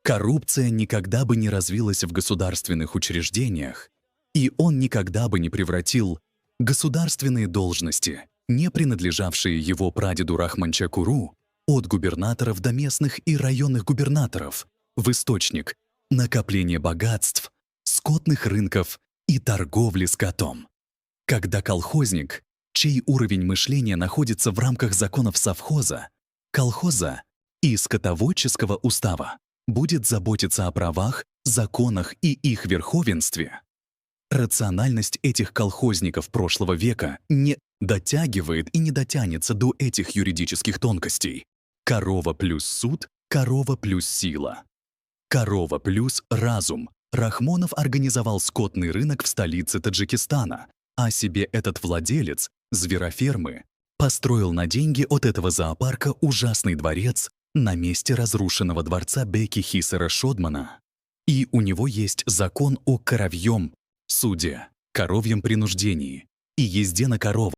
Коррупция никогда бы не развилась в государственных учреждениях, и он никогда бы не превратил государственные должности, не принадлежавшие его прадеду Рахманчакуру, от губернаторов до местных и районных губернаторов, в источник накопления богатств, скотных рынков и торговли скотом. Когда колхозник, чей уровень мышления находится в рамках законов совхоза, колхоза и скотоводческого устава, будет заботиться о правах, законах и их верховенстве, рациональность этих колхозников прошлого века не дотягивает и не дотянется до этих юридических тонкостей. Корова плюс суд, корова плюс сила. Корова плюс разум. Рахмонов организовал скотный рынок в столице Таджикистана, а себе этот владелец зверофермы построил на деньги от этого зоопарка ужасный дворец на месте разрушенного дворца Беки Хисара Шодмана. И у него есть закон о коровьем суде, коровьем принуждении и езде на коровах.